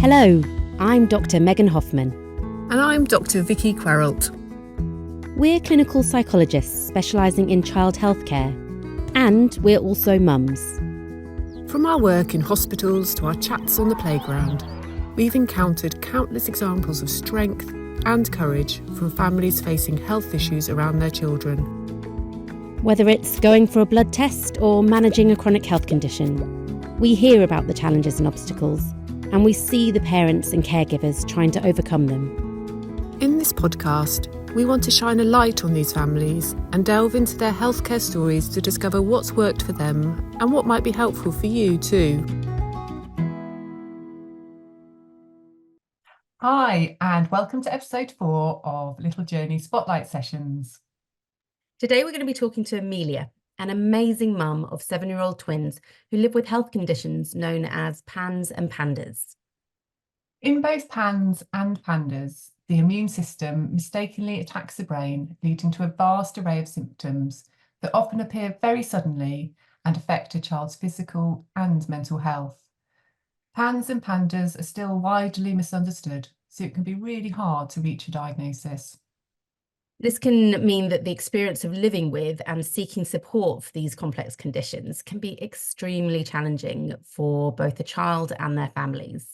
Hello, I'm Dr. Megan Hoffman. And I'm Dr. Vicky Queralt. We're clinical psychologists specialising in child healthcare, and we're also mums. From our work in hospitals to our chats on the playground, we've encountered countless examples of strength and courage from families facing health issues around their children. Whether it's going for a blood test or managing a chronic health condition, we hear about the challenges and obstacles, and we see the parents and caregivers trying to overcome them. In this podcast, we want to shine a light on these families and delve into their healthcare stories to discover what's worked for them and what might be helpful for you too. Hi, and welcome to episode 4 of Little Journey Spotlight Sessions. Today we're going to be talking to Emilia, an amazing mum of 7-year-old twins who live with health conditions known as PANS and PANDAS. In both PANS and PANDAS, the immune system mistakenly attacks the brain, leading to a vast array of symptoms that often appear very suddenly and affect a child's physical and mental health. PANS and PANDAS are still widely misunderstood, so it can be really hard to reach a diagnosis. This can mean that the experience of living with and seeking support for these complex conditions can be extremely challenging for both the child and their families.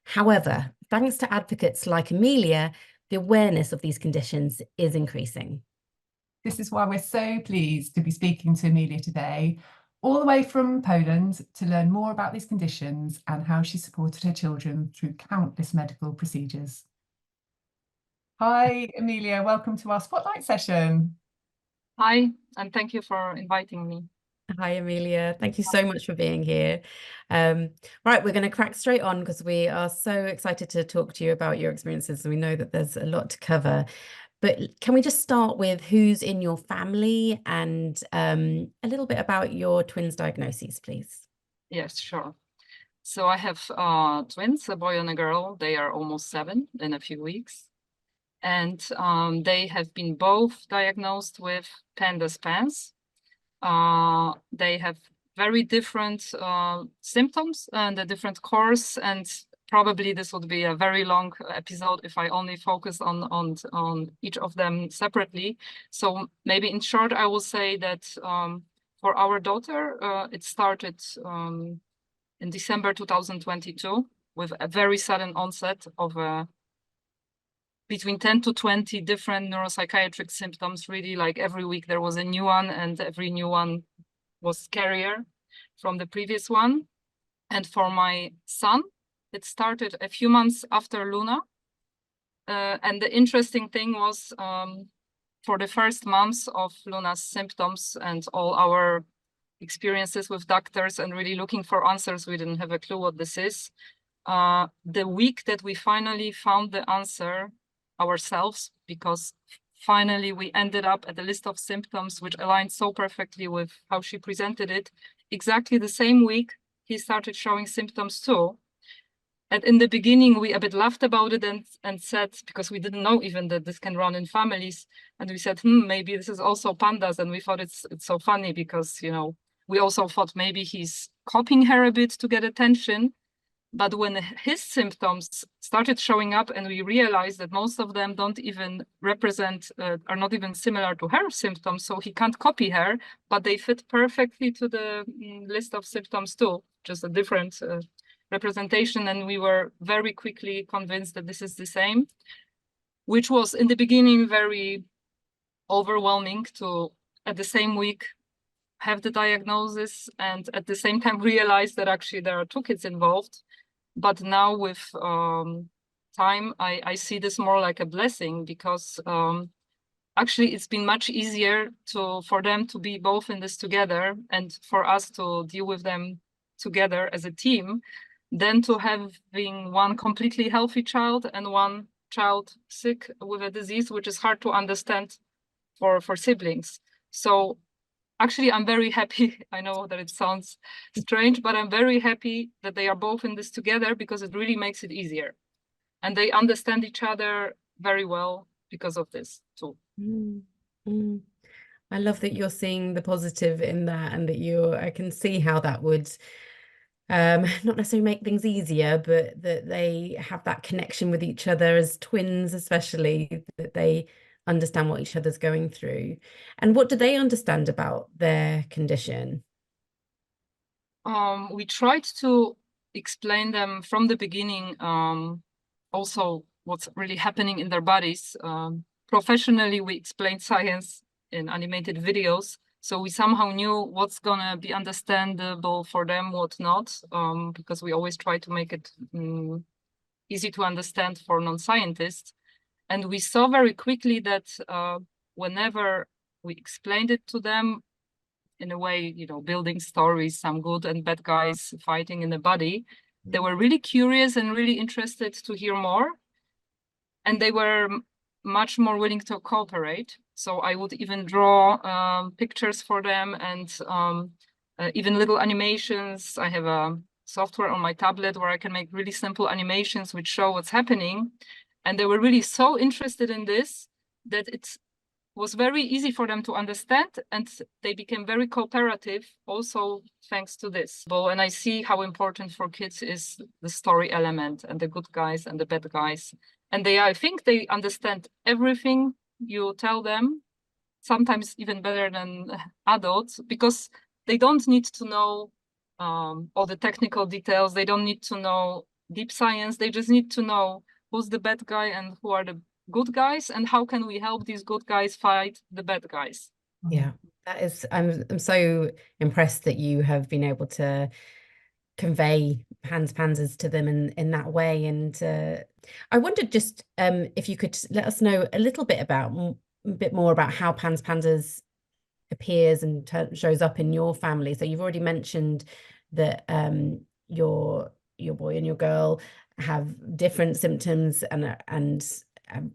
However, thanks to advocates like Emilia, the awareness of these conditions is increasing. This is why we're so pleased to be speaking to Emilia today, all the way from Poland, to learn more about these conditions and how she supported her children through countless medical procedures. Hi, Emilia, welcome to our Spotlight session. Hi, and thank you for inviting me. Hi, Emilia. Thank you so much for being here. Right, we're going to crack straight on because we are so excited to talk to you about your experiences. We know that there's a lot to cover. But can we just start with who's in your family and a little bit about your twins' diagnoses, please? Yes, sure. So I have twins, a boy and a girl. They are almost 7 in a few weeks. And they have been both diagnosed with PANDAS PANS. They have very different symptoms and a different course, and probably this would be a very long episode if I only focus on each of them separately. So maybe in short, I will say that for our daughter, it started in December 2022 with a very sudden onset of between 10 to 20 different neuropsychiatric symptoms. Really, like every week there was a new one, and every new one was scarier from the previous one. And for my son, it started a few months after Luna. And the interesting thing was for the first months of Luna's symptoms and all our experiences with doctors and really looking for answers, we didn't have a clue what this is. The week that we finally found the answer ourselves, because finally we ended up at a list of symptoms which aligned so perfectly with how she presented it, exactly the same week he started showing symptoms too. And in the beginning we a bit laughed about it and said, because we didn't know even that this can run in families, and we said, maybe this is also PANDAS. And we thought it's so funny because, you know, we also thought maybe he's copying her a bit to get attention. But when his symptoms started showing up and we realized that most of them don't even represent, are not even similar to her symptoms, so he can't copy her, but they fit perfectly to the list of symptoms too, just a different representation. And we were very quickly convinced that this is the same, which was in the beginning very overwhelming to, at the same week, have the diagnosis and at the same time realize that actually there are 2 kids involved. But now with time, I see this more like a blessing, because actually it's been much easier for them to be both in this together and for us to deal with them together as a team than to having one completely healthy child and one child sick with a disease, which is hard to understand for siblings. So actually, I'm very happy. I know that it sounds strange, but I'm very happy that they are both in this together, because it really makes it easier. And they understand each other very well because of this too. I love that you're seeing the positive in that, and that I can see how that would not necessarily make things easier, but that they have that connection with each other as twins, especially that they understand what each other's going through. And what do they understand about their condition? We tried to explain them from the beginning, also what's really happening in their bodies. Professionally, we explained science in animated videos, so we somehow knew what's gonna be understandable for them, what not, because we always try to make it easy to understand for non-scientists. And we saw very quickly that whenever we explained it to them, in a way, you know, building stories, some good and bad guys fighting in the body, they were really curious and really interested to hear more. And they were much more willing to cooperate. So I would even draw pictures for them and even little animations. I have a software on my tablet where I can make really simple animations which show what's happening. And they were really so interested in this that it was very easy for them to understand, and they became very cooperative also thanks to this. And I see how important for kids is the story element and the good guys and the bad guys. And I think they understand everything you tell them, sometimes even better than adults, because they don't need to know all the technical details. They don't need to know deep science. They just need to know who's the bad guy and who are the good guys, and how can we help these good guys fight the bad guys. Yeah, that is, I'm so impressed that you have been able to convey PANDAS to them in that way. And I wondered just if you could let us know a little bit more about how PANDAS appears and shows up in your family. So you've already mentioned that your boy and your girl have different symptoms and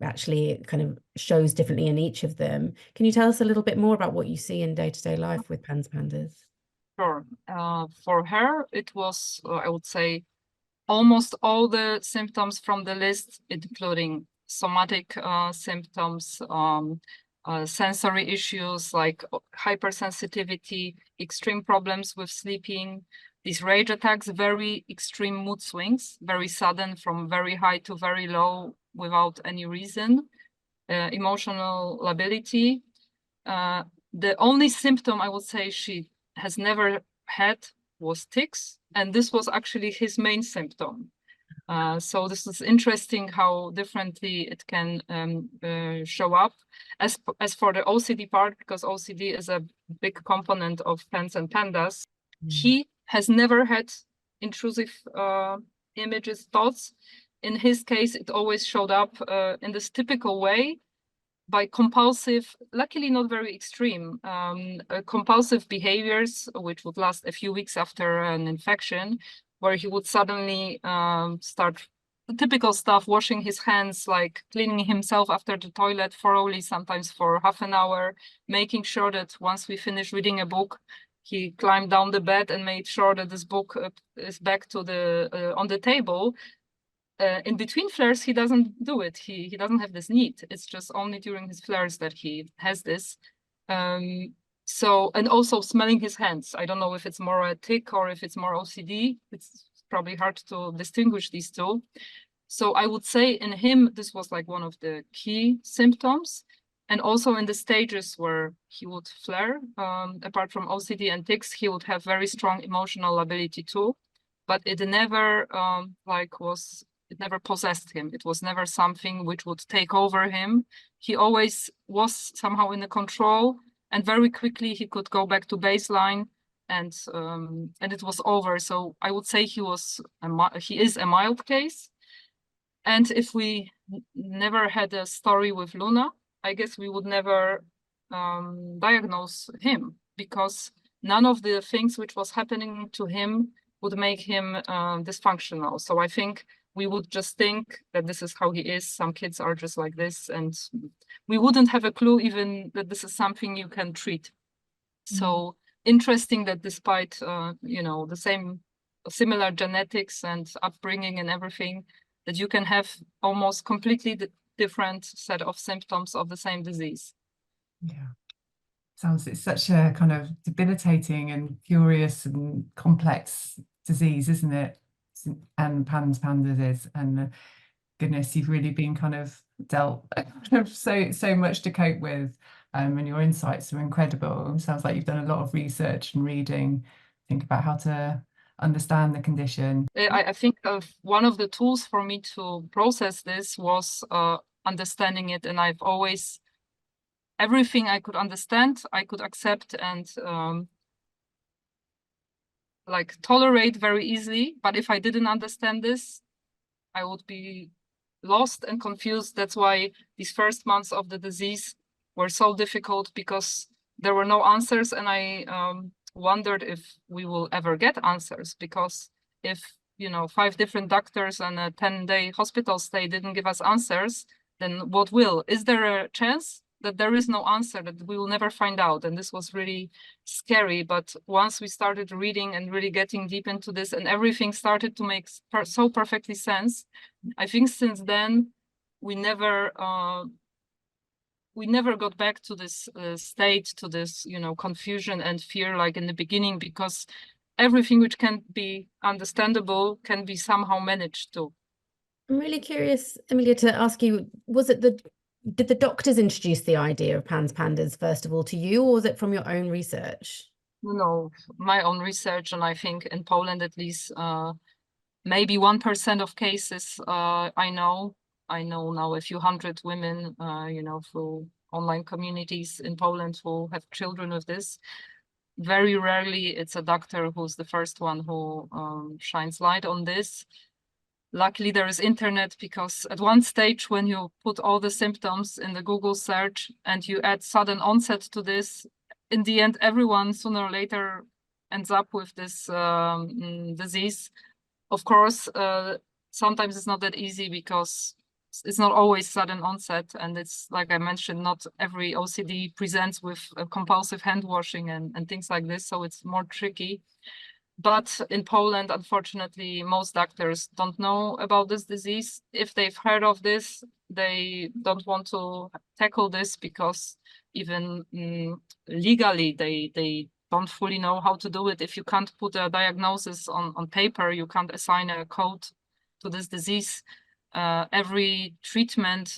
actually it kind of shows differently in each of them. Can you tell us a little bit more about what you see in day-to-day life with PANDAS? Sure. For her, it was, I would say, almost all the symptoms from the list, including somatic symptoms, sensory issues like hypersensitivity, extreme problems with sleeping, these rage attacks, very extreme mood swings, very sudden from very high to very low without any reason, emotional lability. The only symptom I would say she has never had was tics, and this was actually his main symptom. So this is interesting how differently it can show up. As for the OCD part, because OCD is a big component of PANS and PANDAS, he has never had intrusive images, thoughts. In his case, it always showed up in this typical way by compulsive, luckily not very extreme, compulsive behaviors, which would last a few weeks after an infection, where he would suddenly start the typical stuff, washing his hands, like cleaning himself after the toilet thoroughly, sometimes for half an hour, making sure that once we finish reading a book, he climbed down the bed and made sure that this book is back to the on the table. In between flares, he doesn't do it. He doesn't have this need. It's just only during his flares that he has this. So, and also smelling his hands. I don't know if it's more a tic or if it's more OCD. It's probably hard to distinguish these two. So I would say in him, this was like one of the key symptoms. And also in the stages where he would flare, apart from OCD and tics, he would have very strong emotional ability too. But it never it never possessed him. It was never something which would take over him. He always was somehow in the control, and very quickly he could go back to baseline, and it was over. So I would say he is a mild case. And if we never had a story with Luna, I guess we would never diagnose him, because none of the things which was happening to him would make him dysfunctional. So I think we would just think that this is how he is. Some kids are just like this, and we wouldn't have a clue even that this is something you can treat. So interesting that despite the similar genetics and upbringing and everything, that you can have almost completely different set of symptoms of the same disease. Yeah. It's such a kind of debilitating and curious and complex disease, isn't it? And PANDAS is, and goodness, you've really been kind of dealt so much to cope with, and your insights are incredible. It sounds like you've done a lot of research and reading, think about how to understand the condition. I think one of the tools for me to process this was understanding it, and I've always, everything I could understand, I could accept and like tolerate very easily. But if I didn't understand this, I would be lost and confused. That's why these first months of the disease were so difficult, because there were no answers, and I wondered if we will ever get answers, because if 5 different doctors and a 10-day hospital stay didn't give us answers, then what will? Is there a chance that there is no answer, that we will never find out? And this was really scary. But once we started reading and really getting deep into this, and everything started to make so perfectly sense, I think since then we never got back to this state, to this confusion and fear like in the beginning, because everything which can be understandable can be somehow managed too. I'm really curious, Emilia, to ask you, did the doctors introduce the idea of PANDAS first of all to you, or was it from your own research? No, my own research, and I think in Poland at least maybe 1% of cases I know now a few hundred women, through online communities in Poland who have children with this. Very rarely it's a doctor who's the first one who shines light on this. Luckily, there is internet, because at one stage when you put all the symptoms in the Google search and you add sudden onset to this, in the end, everyone sooner or later ends up with this disease. Of course, sometimes it's not that easy, because it's not always sudden onset. And it's, like I mentioned, not every OCD presents with compulsive hand washing and things like this. So it's more tricky. But in Poland, unfortunately, most doctors don't know about this disease. If they've heard of this, they don't want to tackle this, because even legally, they don't fully know how to do it. If you can't put a diagnosis on paper, you can't assign a code to this disease. Every treatment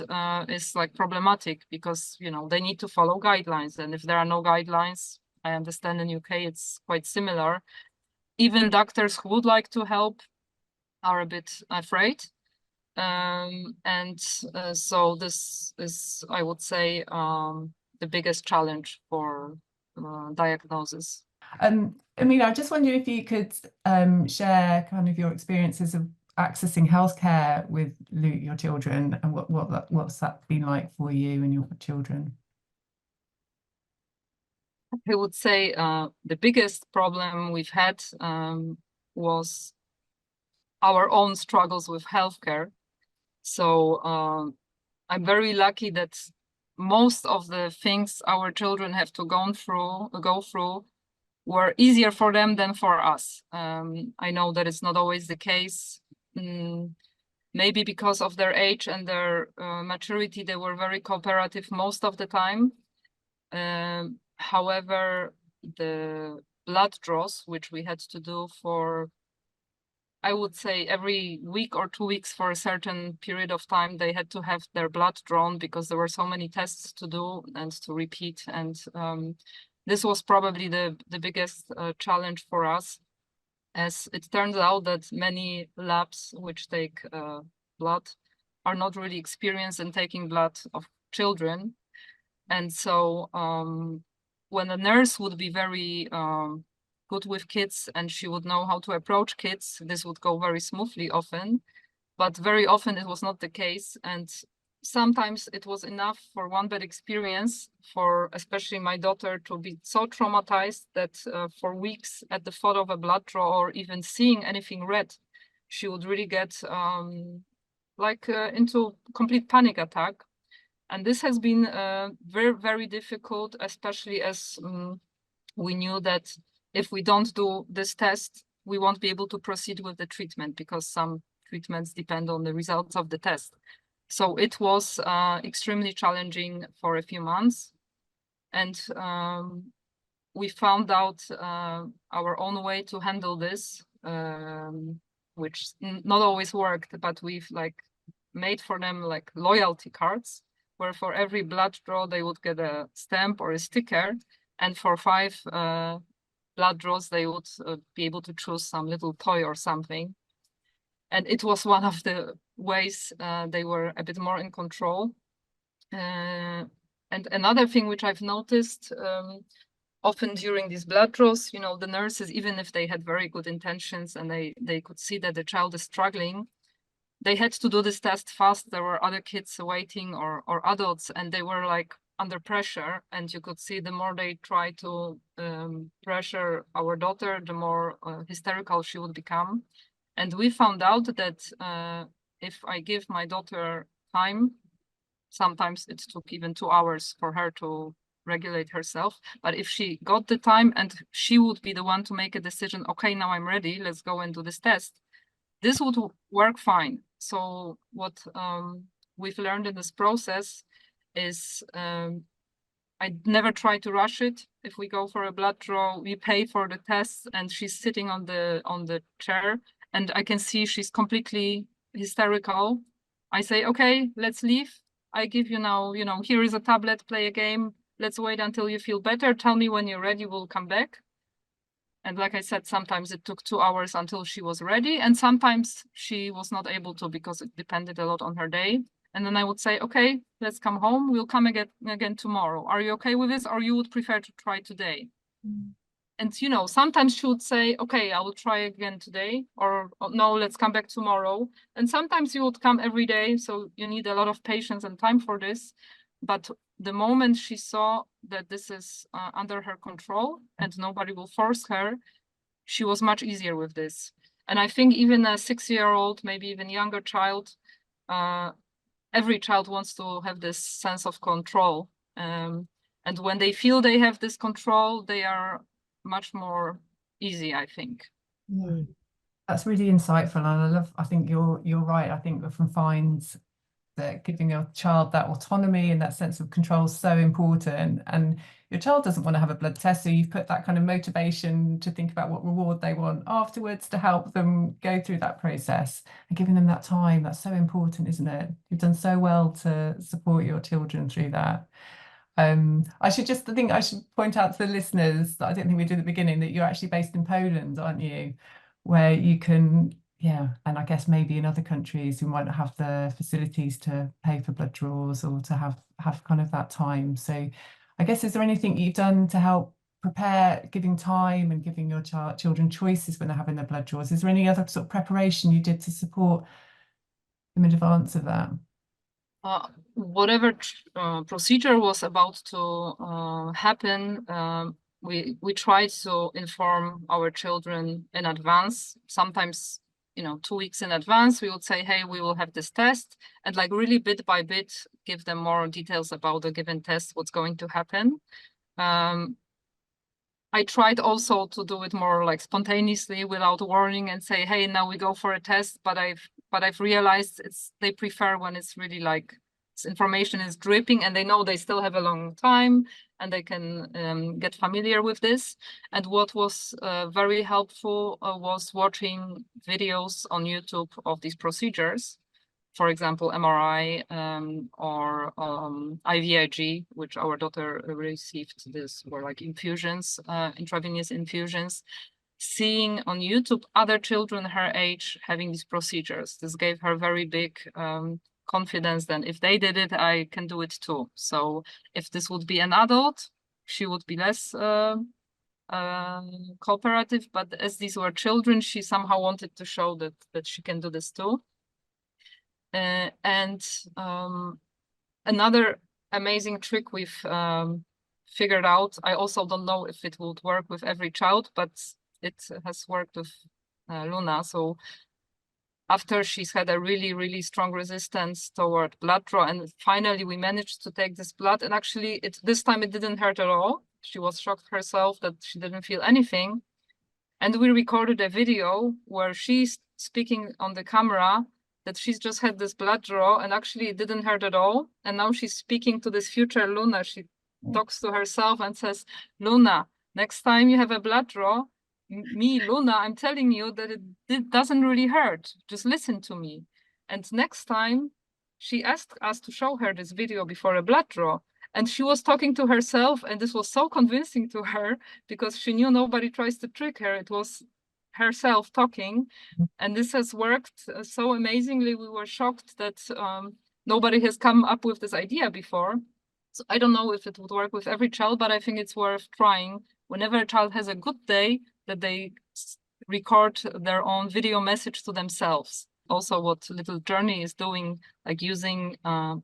is like problematic, because they need to follow guidelines. And if there are no guidelines, I understand in UK it's quite similar. Even doctors who would like to help are a bit afraid. So this is, I would say, the biggest challenge for diagnosis. Emilia, I just wonder if you could share kind of your experiences of accessing healthcare with your children, and what's that been like for you and your children? I would say the biggest problem we've had was our own struggles with healthcare. So I'm very lucky that most of the things our children have to go through were easier for them than for us. I know that it's not always the case. Maybe because of their age and their maturity, they were very cooperative most of the time. However, the blood draws, which we had to do for, I would say, every week or 2 weeks for a certain period of time, they had to have their blood drawn, because there were so many tests to do and to repeat. And this was probably the biggest challenge for us, as it turns out that many labs which take blood are not really experienced in taking blood of children. And so when a nurse would be very good with kids and she would know how to approach kids, this would go very smoothly often. But very often it was not the case. And sometimes it was enough for one bad experience for especially my daughter to be so traumatized that for weeks at the thought of a blood draw or even seeing anything red, she would really get into complete panic attack. And this has been very, very difficult, especially as we knew that if we don't do this test, we won't be able to proceed with the treatment, because some treatments depend on the results of the test. So it was extremely challenging for a few months. And we found out our own way to handle this. which not always worked, but we've like made for them like loyalty cards, where for every blood draw they would get a stamp or a sticker, and for 5 blood draws they would be able to choose some little toy or something. And it was one of the ways they were a bit more in control. And another thing which I've noticed, often during these blood draws, you know, the nurses, even if they had very good intentions and they could see that the child is struggling, they had to do this test fast. There were other kids waiting or adults, and they were like under pressure. And you could see the more they try to pressure our daughter, the more hysterical she would become. And we found out that if I give my daughter time, sometimes it took even 2 hours for her to regulate herself. But if she got the time and she would be the one to make a decision, okay, now I'm ready, let's go and do this test, this would work fine. So what we've learned in this process is I never try to rush it. If we go for a blood draw, we pay for the tests, and she's sitting on the chair, and I can see she's completely hysterical. I say, okay, let's leave. I give you now, you know, here is a tablet, play a game. Let's wait until you feel better. Tell me when you're ready, we'll come back. And like I said, sometimes it took 2 hours until she was ready. And sometimes she was not able to, because it depended a lot on her day. And then I would say, okay, let's come home. We'll come again tomorrow. Are you okay with this? Or you would prefer to try today? Mm. And, you know, sometimes she would say, okay, I will try again today, or no, let's come back tomorrow. And sometimes you would come every day. So you need a lot of patience and time for this. But the moment she saw that this is under her control and nobody will force her, she was much easier with this. And I think even a 6-year-old, maybe even younger child, every child wants to have this sense of control. And when they feel they have this control, they are much more easy, I think. Mm. That's really insightful, and I think you're right. I think from finds that giving your child that autonomy and that sense of control is so important. And your child doesn't want to have a blood test, so you've put that kind of motivation to think about what reward they want afterwards to help them go through that process, and giving them that time. That's so important, isn't it? You've done so well to support your children through that. I should point out to the listeners that I didn't think we did at the beginning, that you're actually based in Poland, aren't you? Where you can, yeah, and I guess maybe in other countries who might not have the facilities to pay for blood draws or to have kind of that time. So I guess, is there anything you've done to help prepare, giving time and giving your children choices when they're having their blood draws? Is there any other sort of preparation you did to support them in advance of that? Whatever procedure was about to happen, we tried to inform our children in advance. Sometimes, you know, 2 weeks in advance, we would say, hey, we will have this test, and like really bit by bit give them more details about the given test, what's going to happen. I tried also to do it more like spontaneously without warning and say, hey, now we go for a test, but I've realized they prefer when it's really like information is dripping and they know they still have a long time and they can get familiar with this. And what was very helpful was watching videos on YouTube of these procedures. For example, MRI or IVIG, which our daughter received. This were like infusions, intravenous infusions. Seeing on YouTube other children her age having these procedures, this gave her very big confidence that if they did it, I can do it too. So if this would be an adult, she would be less cooperative. But as these were children, she somehow wanted to show that she can do this too. Another amazing trick we've figured out, I also don't know if it would work with every child, but it has worked with Luna. So after she's had a really, really strong resistance toward blood draw, and finally we managed to take this blood, and actually this time it didn't hurt at all. She was shocked herself that she didn't feel anything. And we recorded a video where she's speaking on the camera that she's just had this blood draw and actually it didn't hurt at all. And now she's speaking to this future Luna. She talks to herself and says, Luna, next time you have a blood draw, me, Luna, I'm telling you that it doesn't really hurt. Just listen to me. And next time she asked us to show her this video before a blood draw. And she was talking to herself, and this was so convincing to her because she knew nobody tries to trick her. It was herself talking. And this has worked so amazingly. We were shocked that nobody has come up with this idea before. So I don't know if it would work with every child, but I think it's worth trying. Whenever a child has a good day, that they record their own video message to themselves. Also, what Little Journey is doing, like using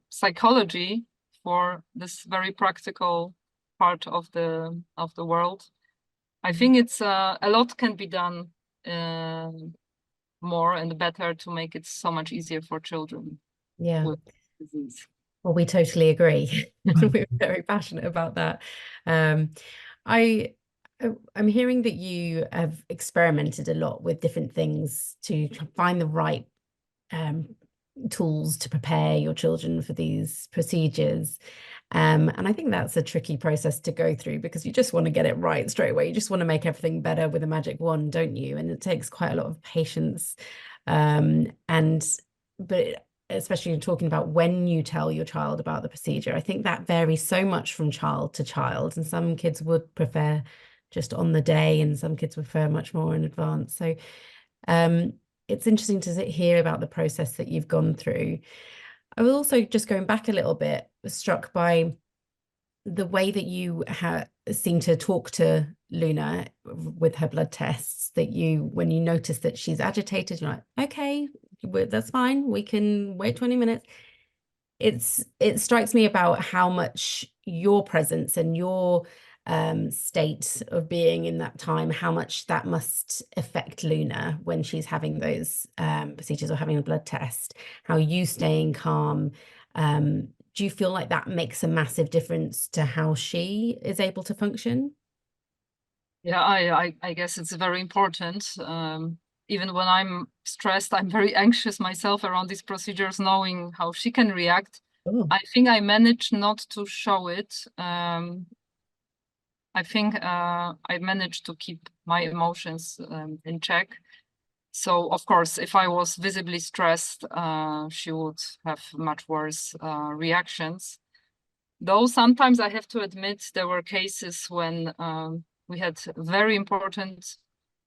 psychology for this very practical part of the world. I think it's a lot can be done more and better to make it so much easier for children. Yeah. With disease. Well, we totally agree. We're very passionate about that. I'm hearing that you have experimented a lot with different things to find the right tools to prepare your children for these procedures. And I think that's a tricky process to go through because you just want to get it right straight away. You just want to make everything better with a magic wand, don't you? And it takes quite a lot of patience. But especially talking about when you tell your child about the procedure, I think that varies so much from child to child. And some kids would prefer just on the day, and some kids prefer much more in advance. So it's interesting to hear about the process that you've gone through. I was also, just going back a little bit, struck by the way that you seem to talk to Luna with her blood tests, that when you notice that she's agitated, you're like, okay, that's fine, we can wait 20 minutes. It strikes me about how much your presence and your state of being in that time, how much that must affect Luna when she's having those procedures or having a blood test, how you staying calm. Do you feel like that makes a massive difference to how she is able to function? Yeah, I guess it's very important. Even when I'm stressed, I'm very anxious myself around these procedures, knowing how she can react. Oh. I think I managed not to show it. I think I managed to keep my emotions in check. So, of course, if I was visibly stressed, she would have much worse reactions. Though sometimes I have to admit there were cases when we had very important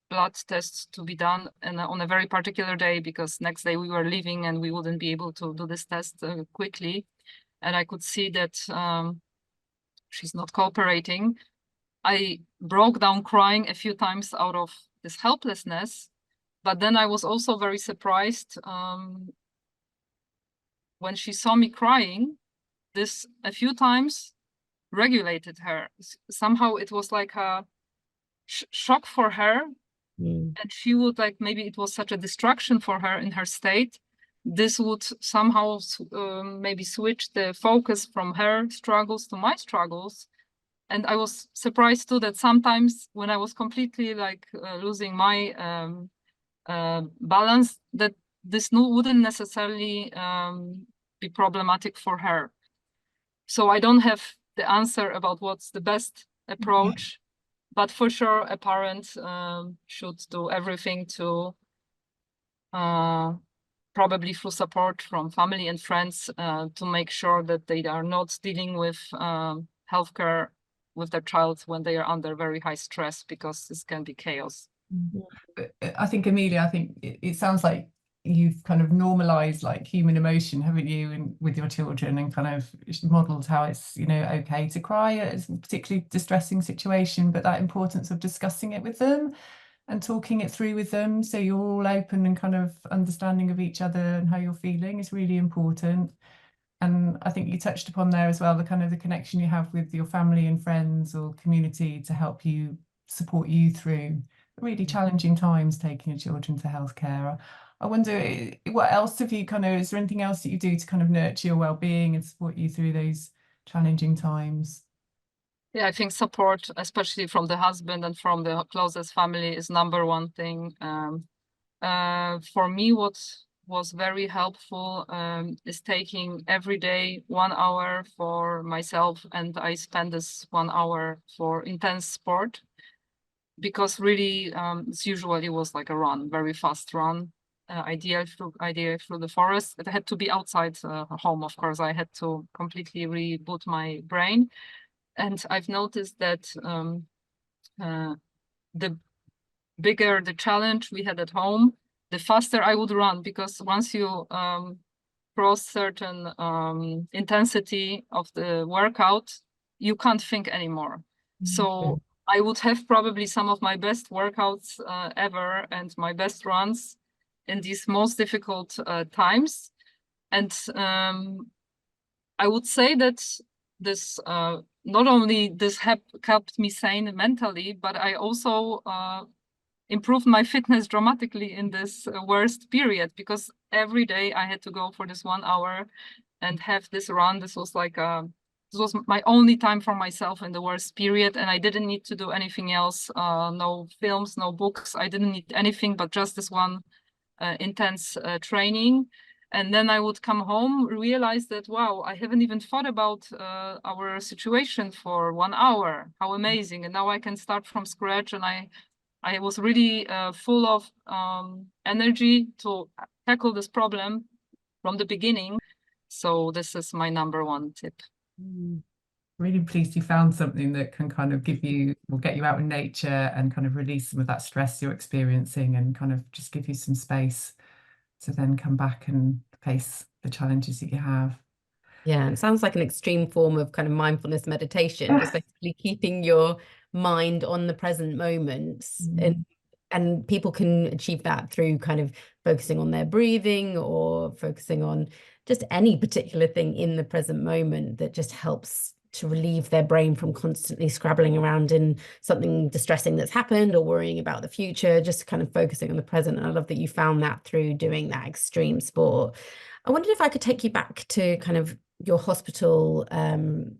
blood tests to be done and on a very particular day, because next day we were leaving and we wouldn't be able to do this test quickly. And I could see that she's not cooperating. I broke down crying a few times out of this helplessness, but then I was also very surprised when she saw me crying. This a few times regulated her. Somehow it was like a shock for her. And she would, like, maybe it was such a distraction for her in her state. This would somehow maybe switch the focus from her struggles to my struggles. And I was surprised too that sometimes when I was completely like losing my balance, that this wouldn't necessarily be problematic for her. So I don't have the answer about what's the best approach, but for sure a parent should do everything to probably through support from family and friends to make sure that they are not dealing with healthcare with their child when they are under very high stress, because this can be chaos. I think, Emilia, I think it sounds like you've kind of normalized like human emotion, haven't you, and with your children, and kind of modeled how it's, you know, okay to cry at a particularly distressing situation, but that importance of discussing it with them and talking it through with them, so you're all open and kind of understanding of each other and how you're feeling, is really important. And I think you touched upon there as well the kind of the connection you have with your family and friends or community to help you support you through really challenging times taking your children to healthcare. I wonder, what else have you kind of, is there anything else that you do to kind of nurture your well-being and support you through those challenging times? Yeah, I think support, especially from the husband and from the closest family, is number one thing. For me, what was very helpful is taking every day 1 hour for myself, and I spend this 1 hour for intense sport. because really it's usually was like a run, very fast run, ideally through the forest. It had to be outside home, of course. I had to completely reboot my brain. And I've noticed that the bigger the challenge we had at home, the faster I would run, because once you cross certain intensity of the workout, you can't think anymore. So I would have probably some of my best workouts ever and my best runs in these most difficult times. And I would say that this not only this kept me sane mentally, but I also improved my fitness dramatically in this worst period, because every day I had to go for this 1 hour and have this run. This was like this was my only time for myself in the worst period, and I didn't need to do anything else. No films, no books. I didn't need anything but just this one intense training. And then I would come home, realize that, wow, I haven't even thought about our situation for 1 hour. How amazing. And now I can start from scratch. And I was really full of energy to tackle this problem from the beginning. So this is my #1 tip. Really pleased you found something that can kind of give you, will get you out in nature and kind of release some of that stress you're experiencing, and kind of just give you some space to then come back and face the challenges that you have. Yeah, it sounds like an extreme form of kind of mindfulness meditation, just basically keeping your mind on the present moment. And people can achieve that through kind of focusing on their breathing or focusing on just any particular thing in the present moment that just helps to relieve their brain from constantly scrabbling around in something distressing that's happened or worrying about the future, just kind of focusing on the present. And I love that you found that through doing that extreme sport. I wondered if I could take you back to kind of your hospital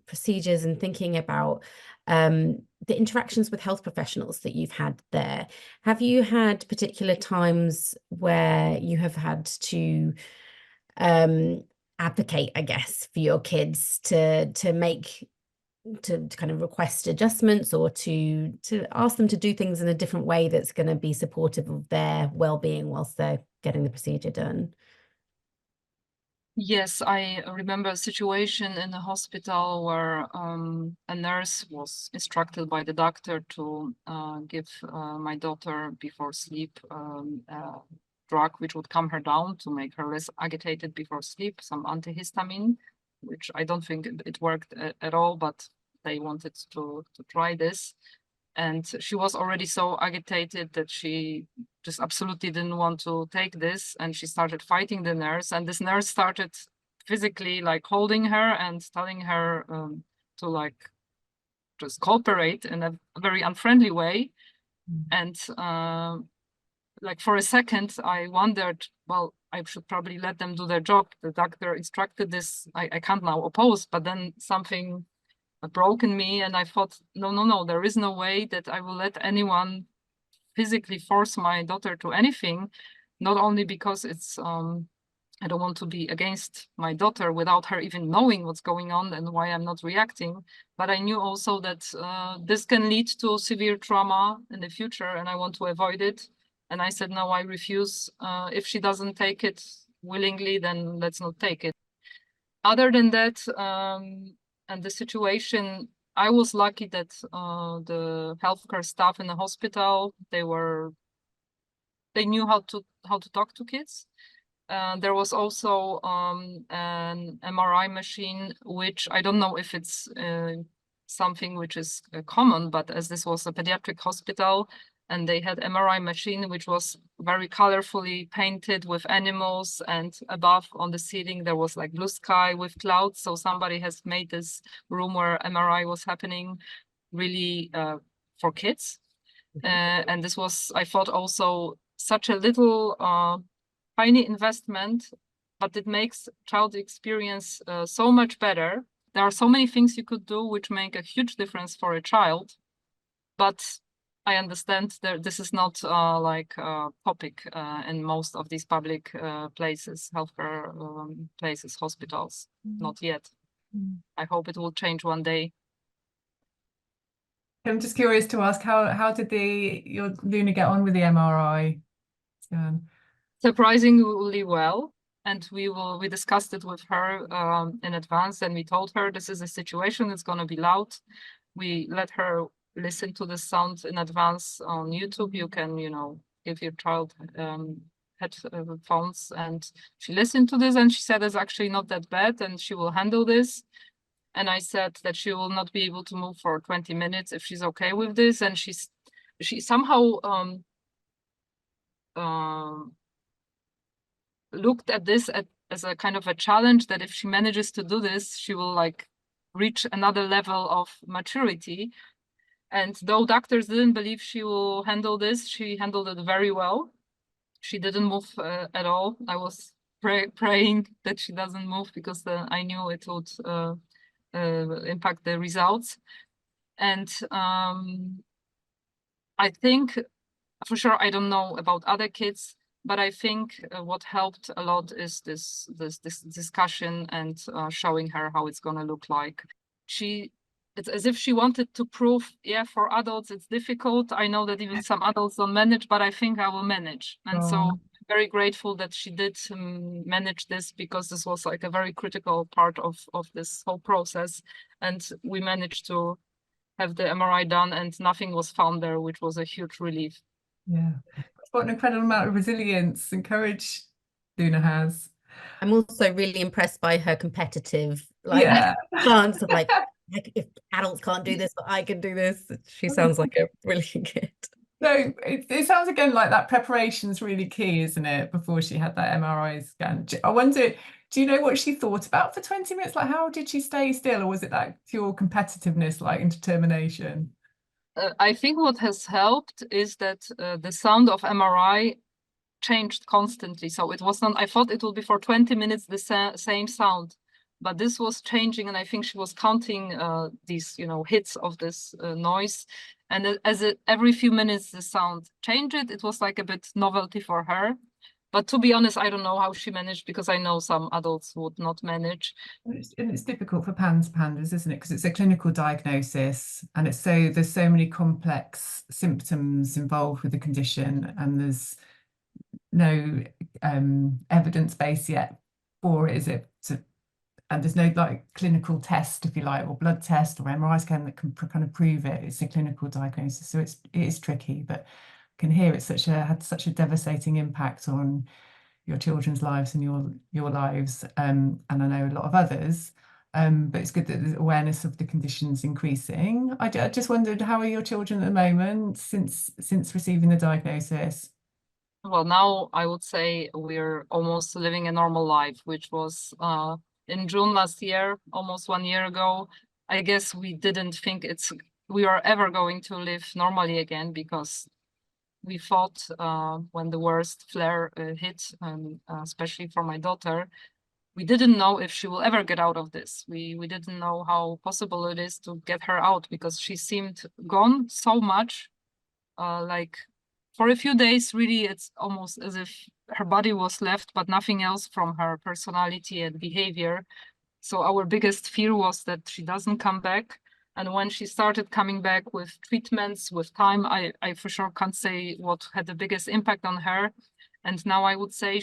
procedures and thinking about the interactions with health professionals that you've had there. Have you had particular times where you have had to advocate, I guess, for your kids to kind of request adjustments, or to ask them to do things in a different way that's going to be supportive of their well-being whilst they're getting the procedure done? Yes, I remember a situation in the hospital where a nurse was instructed by the doctor to give my daughter before sleep a drug which would calm her down to make her less agitated before sleep, some antihistamine, which I don't think it worked at all, but they wanted to try this. And she was already so agitated that she just absolutely didn't want to take this. And she started fighting the nurse. And this nurse started physically like holding her and telling her to like just cooperate in a very unfriendly way. And like for a second, I wondered, well, I should probably let them do their job. The doctor instructed this. I can't now oppose, but then something broke in me, and I thought, no, there is no way that I will let anyone physically force my daughter to anything, not only because it's I don't want to be against my daughter without her even knowing what's going on and why I'm not reacting, but I knew also that this can lead to severe trauma in the future, and I want to avoid it. And I said, no, I refuse. If she doesn't take it willingly, then let's not take it. Other than that, and the situation, I was lucky that the healthcare staff in the hospital, they knew how to talk to kids. There was also an MRI machine, which I don't know if it's something which is common, but as this was a pediatric hospital, and they had MRI machine, which was very colorfully painted with animals, and above on the ceiling, there was like blue sky with clouds. So somebody has made this room where MRI was happening really for kids. And this was, I thought, also such a little tiny investment, but it makes child experience so much better. There are so many things you could do which make a huge difference for a child, but I understand that this is not like a topic in most of these public places, healthcare places, hospitals, not yet. I hope it will change one day. I'm just curious to ask, how did your Luna get on with the MRI scan? Surprisingly well. And we discussed it with her in advance, and we told her this is a situation, it's going to be loud. We let her listen to the sound in advance on YouTube. You can, give your child headphones, and she listened to this and she said it's actually not that bad and she will handle this. And I said that she will not be able to move for 20 minutes if she's okay with this. And she somehow looked at this as a kind of a challenge, that if she manages to do this, she will like reach another level of maturity. And though doctors didn't believe she will handle this, she handled it very well. She didn't move at all. I was praying that she doesn't move, because I knew it would impact the results. And I think, for sure, I don't know about other kids, but I think what helped a lot is this discussion and showing her how it's going to look like. It's as if she wanted to prove, yeah, for adults it's difficult. I know that even some adults don't manage, but I think I will manage. And so I'm very grateful that she did manage this, because this was like a very critical part of this whole process. And we managed to have the MRI done and nothing was found there, which was a huge relief. Yeah. What an incredible amount of resilience and courage Luna has. I'm also really impressed by her competitive stance of like if adults can't do this, but I can do this. She sounds like a brilliant kid. So it sounds again like that preparation is really key, isn't it? Before she had that MRI scan. I wonder, do you know what she thought about for 20 minutes? Like, how did she stay still, or was it that pure competitiveness, like, and determination? I think what has helped is that the sound of MRI changed constantly. So it was not, I thought it would be for 20 minutes the same sound, but this was changing. And I think she was counting these, hits of this noise. And every few minutes the sound changed. It was like a bit novelty for her. But to be honest, I don't know how she managed, because I know some adults would not manage. It's difficult for pandas, isn't it? Because it's a clinical diagnosis, and there's so many complex symptoms involved with the condition, and there's no evidence base yet for it, is it? And there's no like clinical test, if you like, or blood test or MRI scan that can kind of prove it. It's a clinical diagnosis, so it is tricky. But I can hear it's had such a devastating impact on your children's lives and your lives, and I know a lot of others. But it's good that the awareness of the condition's increasing. I just wondered, how are your children at the moment since receiving the diagnosis? Well, now I would say we're almost living a normal life, which was in June last year, almost 1 year ago. I guess we didn't think we are ever going to live normally again, because we thought when the worst flare hit, especially for my daughter, we didn't know if she will ever get out of this. We didn't know how possible it is to get her out, because she seemed gone so much. Like for a few days, really, it's almost as if her body was left, but nothing else from her personality and behavior. So our biggest fear was that she doesn't come back. And when she started coming back with treatments, with time, I for sure can't say what had the biggest impact on her. And now I would say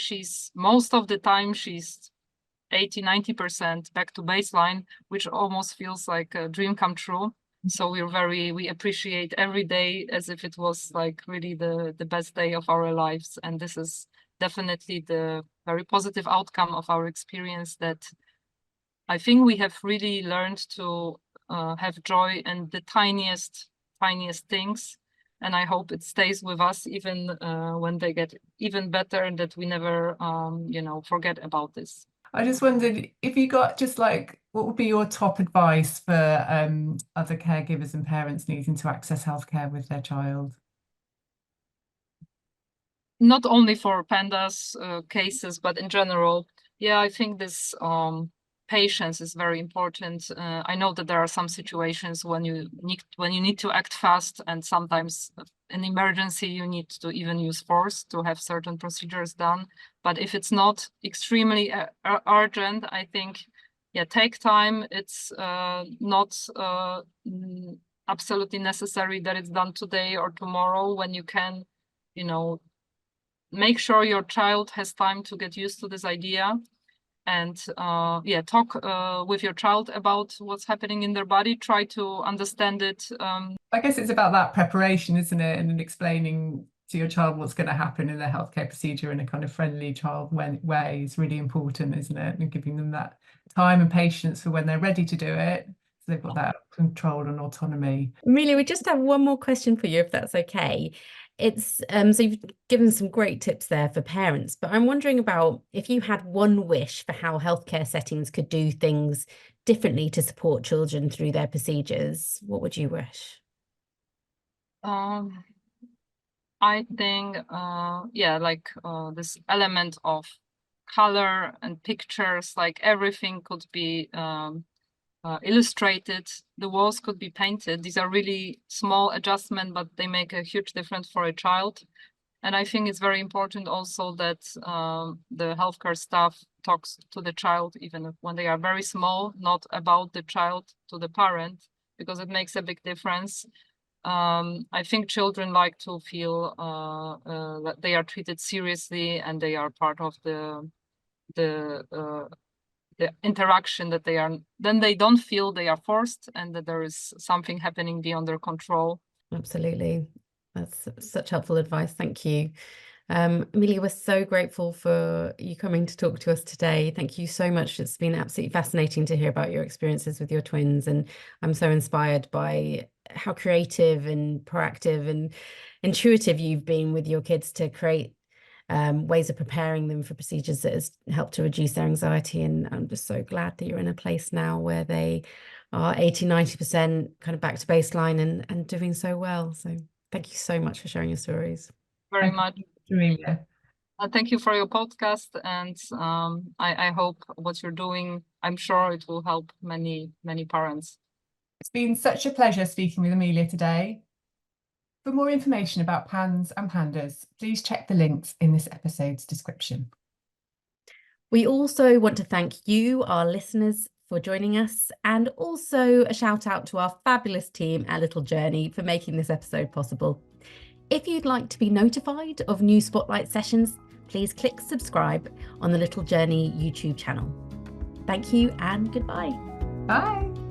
most of the time, she's 80–90% back to baseline, which almost feels like a dream come true. So we appreciate every day as if it was like really the best day of our lives. And this is definitely the very positive outcome of our experience, that I think we have really learned to have joy in the tiniest things. And I hope it stays with us even when they get even better, and that we never, forget about this. I just wondered if you got just like, what would be your top advice for other caregivers and parents needing to access healthcare with their child? Not only for PANDAS cases, but in general. Yeah, I think this patience is very important. I know that there are some situations when you need to act fast, and sometimes in emergency you need to even use force to have certain procedures done. But if it's not extremely urgent, I think, yeah, take time. It's not absolutely necessary that it's done today or tomorrow, when you can, you know, make sure your child has time to get used to this idea, and talk with your child about what's happening in their body, try to understand it. I guess it's about that preparation, isn't it? And explaining to your child what's going to happen in the healthcare procedure in a kind of friendly child way is really important, isn't it? And giving them that time and patience for when they're ready to do it, so they've got that control and autonomy. Emilia, we just have one more question for you, if that's okay. It's so you've given some great tips there for parents, but I'm wondering about if you had one wish for how healthcare settings could do things differently to support children through their procedures, what would you wish? I think, this element of color and pictures, like everything could be illustrated, the walls could be painted. These are really small adjustments, but they make a huge difference for a child. And I think it's very important also that the healthcare staff talks to the child, even when they are very small, not about the child to the parent, because it makes a big difference. I think children like to feel that they are treated seriously and they are part of the interaction, that they don't feel they are forced and that there is something happening beyond their control. Absolutely. That's such helpful advice. Thank you. Emilia, we're so grateful for you coming to talk to us today. Thank you so much. It's been absolutely fascinating to hear about your experiences with your twins, and I'm so inspired by how creative and proactive and intuitive you've been with your kids to create ways of preparing them for procedures that has helped to reduce their anxiety. And I'm just so glad that you're in a place now where they are 80-90% kind of back to baseline and doing so well. So thank you so much for sharing your stories. Very much. Emilia. Thank you for your podcast, and I hope what you're doing, I'm sure it will help many parents. It's been such a pleasure speaking with Emilia today. For more information about PANS and PANDAS, please check the links in this episode's description. We also want to thank you, our listeners, for joining us, and also a shout out to our fabulous team at Little Journey for making this episode possible. If you'd like to be notified of new Spotlight sessions, please click subscribe on the Little Journey YouTube channel. Thank you and goodbye. Bye.